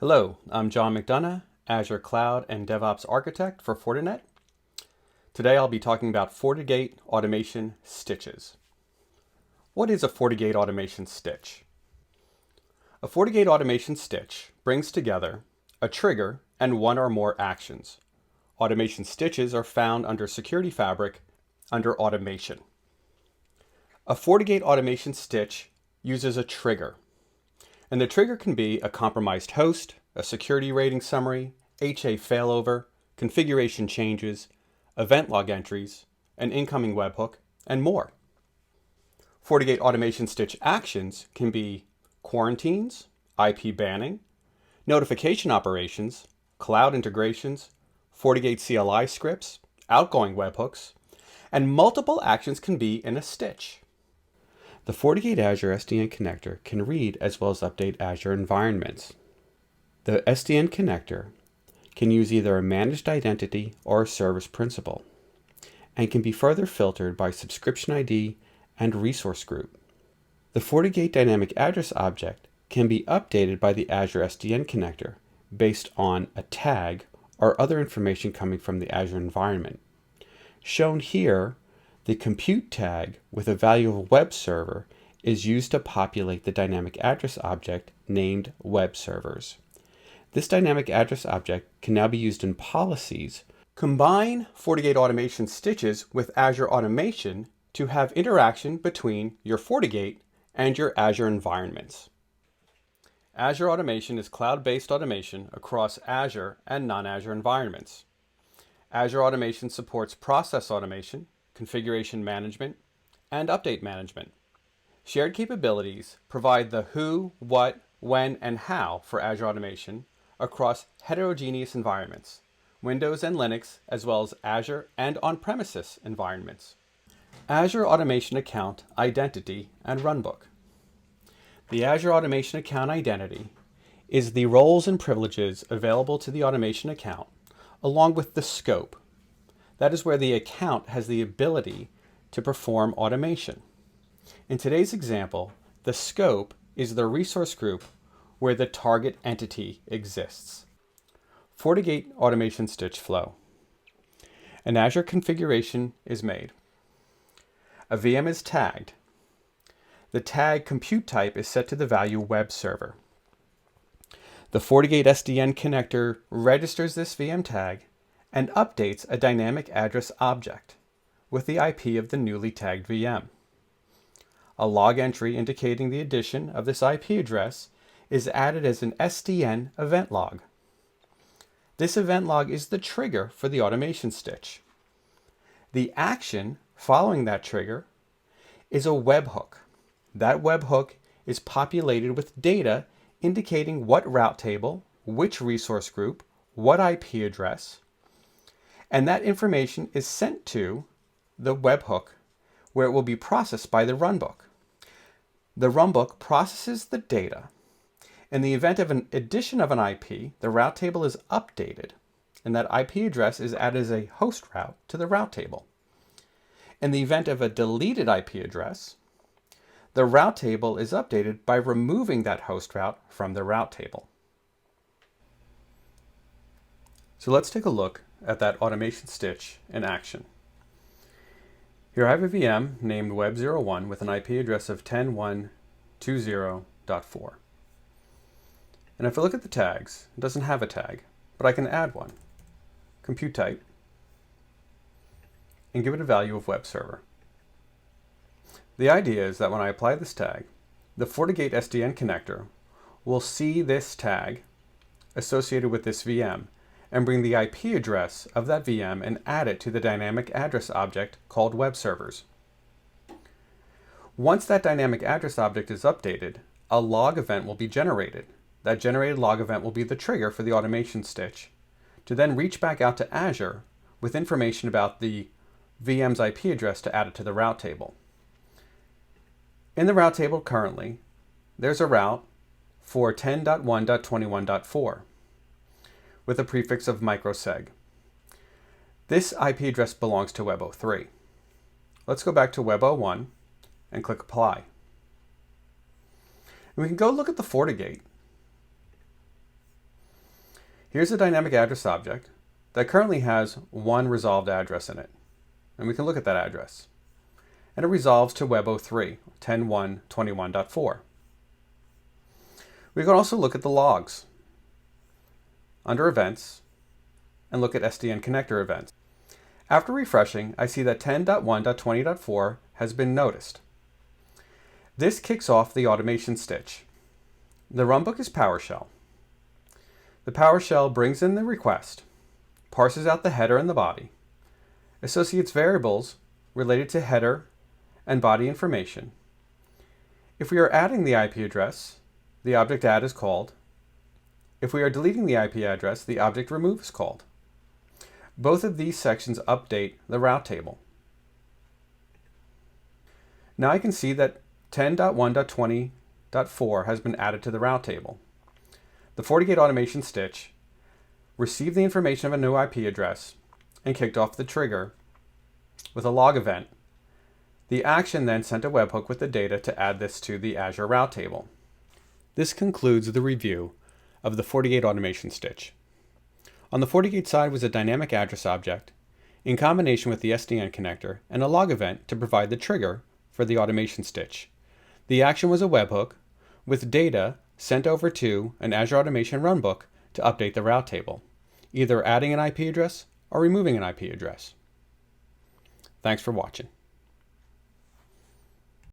Hello, I'm John McDonough, Azure Cloud and DevOps Architect for Fortinet. Today I'll be talking about FortiGate automation stitches. What is a FortiGate automation stitch? A FortiGate automation stitch brings together a trigger and one or more actions. Automation stitches are found under Security Fabric under Automation. A FortiGate automation stitch uses a trigger. And the trigger can be a compromised host, a security rating summary, HA failover, configuration changes, event log entries, an incoming webhook, and more. FortiGate automation stitch actions can be quarantines, IP banning, notification operations, cloud integrations, FortiGate CLI scripts, outgoing webhooks, and multiple actions can be in a stitch. The FortiGate Azure SDN connector can read as well as update Azure environments. The SDN connector can use either a managed identity or a service principal, and can be further filtered by subscription ID and resource group. The FortiGate dynamic address object can be updated by the Azure SDN connector based on a tag or other information coming from the Azure environment. Shown here, the compute tag with a value of a web server is used to populate the dynamic address object named web servers. This dynamic address object can now be used in policies. Combine FortiGate automation stitches with Azure Automation to have interaction between your FortiGate and your Azure environments. Azure Automation is cloud-based automation across Azure and non-Azure environments. Azure Automation supports process automation, configuration management, and update management. Shared capabilities provide the who, what, when, and how for Azure Automation across heterogeneous environments, Windows and Linux, as well as Azure and on-premises environments. Azure Automation Account Identity and Runbook. The Azure Automation Account Identity is the roles and privileges available to the automation account, along with the scope. That is where the account has the ability to perform automation. In today's example, the scope is the resource group where the target entity exists. FortiGate automation stitch flow. An Azure configuration is made. A VM is tagged. The tag compute type is set to the value web server. The FortiGate SDN connector registers this VM tag and updates a dynamic address object with the IP of the newly tagged VM. A log entry indicating the addition of this IP address is added as an SDN event log. This event log is the trigger for the automation stitch. The action following that trigger is a webhook. That webhook is populated with data indicating what route table, which resource group, what IP address, and that information is sent to the webhook where it will be processed by the runbook. The runbook processes the data. In the event of an addition of an IP, the route table is updated, and that IP address is added as a host route to the route table. In the event of a deleted IP address, the route table is updated by removing that host route from the route table. So let's take a look at that automation stitch in action. Here I have a VM named Web01 with an IP address of 10.1.20.4. And if I look at the tags, it doesn't have a tag, but I can add one. Compute type, and give it a value of web server. The idea is that when I apply this tag, the FortiGate SDN connector will see this tag associated with this VM and bring the IP address of that VM and add it to the dynamic address object called web servers. Once that dynamic address object is updated, a log event will be generated. That generated log event will be the trigger for the automation stitch to then reach back out to Azure with information about the VM's IP address to add it to the route table. In the route table currently, there's a route for 10.1.21.4 with a prefix of microseg. This IP address belongs to Web03. Let's go back to Web01 and click Apply. And we can go look at the FortiGate. Here's a dynamic address object that currently has one resolved address in it. And we can look at that address. And it resolves to Web 03, 10.1.21.4. We can also look at the logs under Events and look at SDN connector events. After refreshing, I see that 10.1.20.4 has been noticed. This kicks off the automation stitch. The runbook is PowerShell. The PowerShell brings in the request, parses out the header and the body, associates variables related to header and body information. If we are adding the IP address, the object add is called. If we are deleting the IP address, the object remove is called. Both of these sections update the route table. Now I can see that 10.1.20.4 has been added to the route table. The FortiGate automation stitch received the information of a new IP address and kicked off the trigger with a log event. The action then sent a webhook with the data to add this to the Azure route table. This concludes the review of the FortiGate automation stitch. On the FortiGate side was a dynamic address object in combination with the SDN connector and a log event to provide the trigger for the automation stitch. The action was a webhook with data sent over to an Azure Automation runbook to update the route table, either adding an IP address or removing an IP address. Thanks for watching.